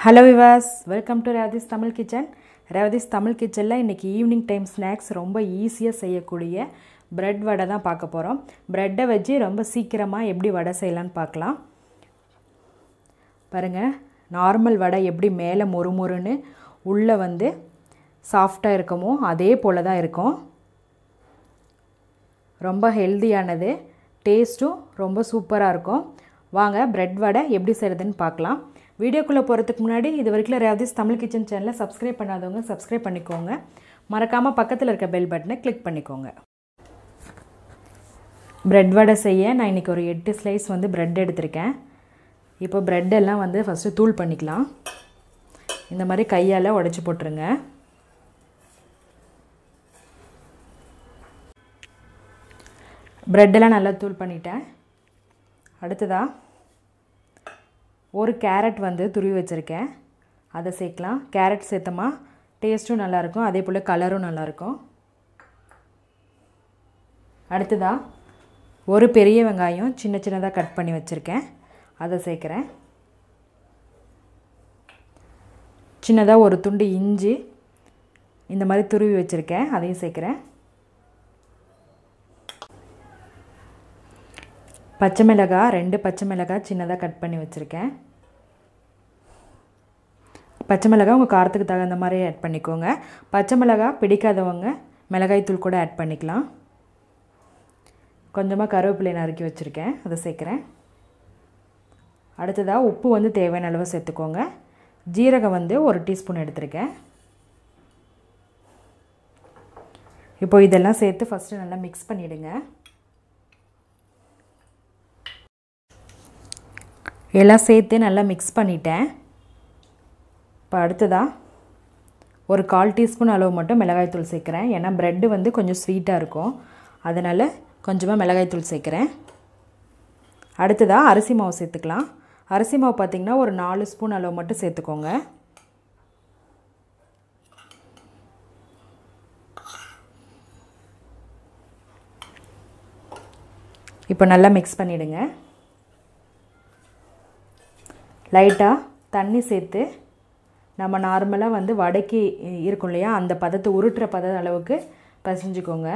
Hello viewers, welcome to Ravdi's Tamil Kitchen. Ravdi's Tamil Kitchenல இன்னைக்கு evening time snacks ரொம்ப ஈஸியா செய்யக்கூடிய bread வடை தான் பார்க்க போறோம். bread-ஐ வச்சு ரொம்ப சீக்கிரமா எப்படி வடை செய்யலாம்னு பார்க்கலாம். பாருங்க, நார்மல் வடை எப்படி மேலே மொறுமொறுன்னு உள்ள வந்து சாஃப்ட்டா இருக்குமோ அதே போல தான் இருக்கும். ரொம்ப ஹெல்தியானது, டேஸ்டும் ரொம்ப சூப்பரா இருக்கும். வாங்க bread வடை எப்படி செய்யறதுன்னு பார்க்கலாம். வீடியோக்குள்ள போறதுக்கு முன்னாடி இதுவரைக்கும் Ravdi's Tamil Kitchen சேனலை சப்ஸ்கிரைப் பண்ணாதவங்க சப்ஸ்கிரைப் பண்ணிக்கோங்க. மறக்காம பக்கத்துல இருக்க பெல் பட்டனை கிளிக் பண்ணிக்கோங்க. bread வடை செய்ய நான் இன்னைக்கு ஒரு 8 ஸ்லைஸ் வந்து bread எடுத்துர்க்கேன். இப்போ bread எல்லாம் வந்து ஃபர்ஸ்ட் தூள் பண்ணிக்கலாம். இந்த மாதிரி கையால உடைச்சு போட்டுருங்க. bread எல்லாம் நல்லா தூள் பண்ணிட்டேன். அடுத்ததா ஒரு கேரட் வந்து துருவி வச்சிருக்கேன். அதை சேர்க்கலாம். கேரட் சேர்த்தமா டேஸ்டும் நல்லா இருக்கும், அதே போல கலரும் நல்லா இருக்கும். அடுத்ததா ஒரு பெரிய வெங்காயம் சின்ன சின்னதா கட் பண்ணி வச்சிருக்கேன். அதை சேர்க்கிறேன். சின்னதா ஒரு துண்டு இஞ்சி இந்த மாதிரி துருவி வச்சிருக்கேன், அதையும் சேர்க்கிறேன். பச்சை மிளகாய் 2 பச்சை மிளகாய் சின்னதா கட் பண்ணி வச்சிருக்கேன். பச்சை மிளகாய் உங்க காரத்துக்கு தகுந்த மாதிரி ஆட் பண்ணிக்கோங்க. பச்சை மிளகாய் பிடிக்காதவங்க மிளகாய் தூள் கூட ஆட் பண்ணிக்கலாம். கொஞ்சமா கருவேப்பிலை நறுக்கி வச்சிருக்கேன், அதை சேர்க்கிறேன். அடுத்ததா உப்பு வந்து தேவையான அளவு சேர்த்துக்கோங்க. ஜீரகம் வந்து 1 டீஸ்பூன் எடுத்துர்க்கேன். இப்போ இதெல்லாம் சேர்த்து ஃபர்ஸ்ட் நல்லா மிக்ஸ் பண்ணிடுங்க. எல்லாம் சேர்த்து நல்லா மிக்ஸ் பண்ணிட்டேன். இப்போ அடுத்ததா ஒரு 1/4 டீஸ்பூன் அளவு மட்டும் மிளகாய் தூள் சேர்க்கிறேன். ஏன்னா bread வந்து கொஞ்சம் ஸ்வீட்டாக இருக்கும், அதனால் கொஞ்சமாக மிளகாய் தூள் சேர்க்கிறேன். அடுத்ததா அரிசி மாவு சேர்த்துக்கலாம். அரிசி மாவு பார்த்திங்கன்னா ஒரு 4 ஸ்பூன் அளவு மட்டும் சேர்த்துக்கோங்க. இப்போ நல்லா மிக்ஸ் பண்ணிவிடுங்க. லைட்டாக தண்ணி சேர்த்து நம்ம நார்மலாக வந்து வடைக்கு இருக்கும் இல்லையா, அந்த பதத்தை உருட்டுற பத அளவுக்கு பிசைஞ்சுக்கோங்க.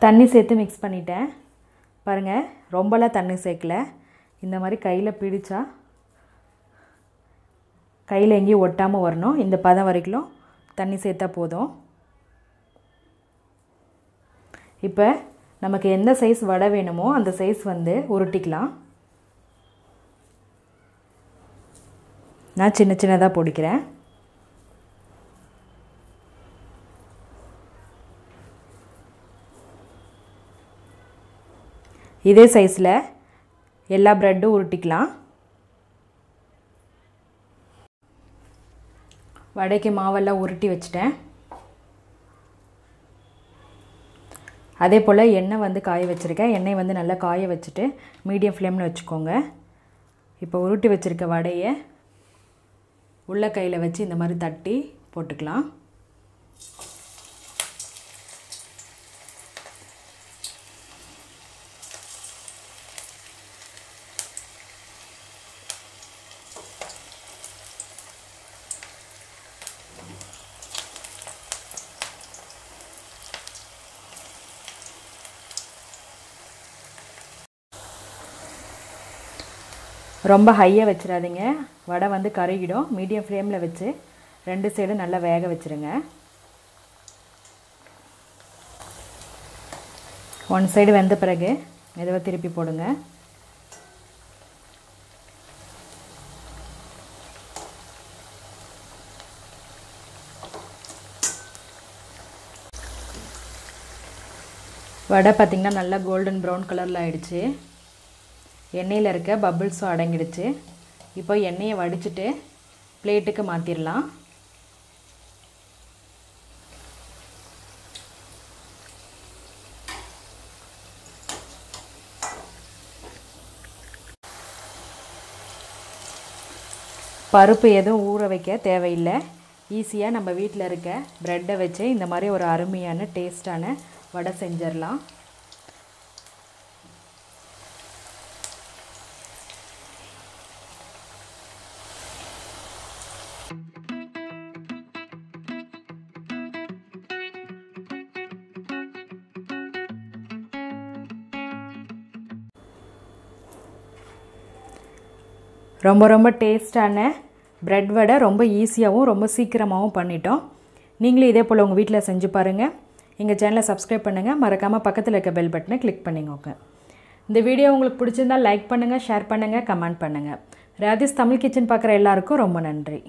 தண்ணி சேர்த்து மிக்ஸ் பண்ணிட்டேன். பாருங்கள், ரொம்பலாம் தண்ணி சேர்க்கல. இந்த மாதிரி கையில் பிடிச்சா கையில் எங்கேயும் ஒட்டாமல் வரணும். இந்த பதம் வரைக்கும் தண்ணி சேர்த்தா போதும். இப்போ நமக்கு எந்த சைஸ் வடை வேணுமோ அந்த சைஸ் வந்து உருட்டிக்கலாம். நான் சின்ன சின்னதாக பொடிக்கிறேன். இதே சைஸில் எல்லா பிரெட்டும் உருட்டிக்கலாம். வடைக்கு மாவெல்லாம் உருட்டி வச்சிட்டேன். அதே போல் எண்ணெய் வந்து காய வச்சுருக்கேன். எண்ணெய் வந்து நல்லா காய வச்சுட்டு மீடியம் ஃப்ளேமில் வச்சுக்கோங்க. இப்போ உருட்டி வச்சுருக்க வடையை உள்ள கையில் வச்சு இந்த மாதிரி தட்டி போட்டுக்கலாம். ரொம்ப ஹையாக வச்சிடாதீங்க, வடை வந்து கருகிடும். மீடியம் ஃப்ளேமில் வச்சு 2 சைடும் நல்லா வேக வச்சுருங்க. 1 சைடு வெந்த பிறகு மெதுவாக திருப்பி போடுங்க. வடை பார்த்திங்கன்னா நல்லா கோல்டன் ப்ரௌன் கலரில் ஆயிடுச்சு. எண்ணெயில் இருக்க பபிள்ஸும் அடங்கிடுச்சு. இப்போ எண்ணெயை வடிச்சிட்டு பிளேட்டுக்கு மாற்றிடலாம். பருப்பு எதுவும் ஊற வைக்க தேவையில்லை. ஈஸியாக நம்ம வீட்டில் இருக்க ப்ரெட்டை வச்சு இந்த மாதிரி ஒரு அருமையான டேஸ்டான வடை செஞ்சிடலாம். ரொம்ப ரொம்ப டேஸ்டான பிரெட் வடை ரொம்ப ஈஸியாகவும் ரொம்ப சீக்கிரமாகவும் பண்ணிட்டோம். நீங்களும் இதே போல் உங்கள் வீட்டில் செஞ்சு பாருங்கள். எங்கள் சேனலை சப்ஸ்கிரைப் பண்ணுங்கள். மறக்காமல் பக்கத்தில் இருக்க பெல் பட்டனை கிளிக் பண்ணிக்கோங்க. இந்த வீடியோ உங்களுக்கு பிடிச்சிருந்தால் லைக் பண்ணுங்கள், ஷேர் பண்ணுங்கள், கமெண்ட் பண்ணுங்கள். ராதிஸ் தமிழ் கிச்சன் பார்க்குற எல்லாருக்கும் ரொம்ப நன்றி.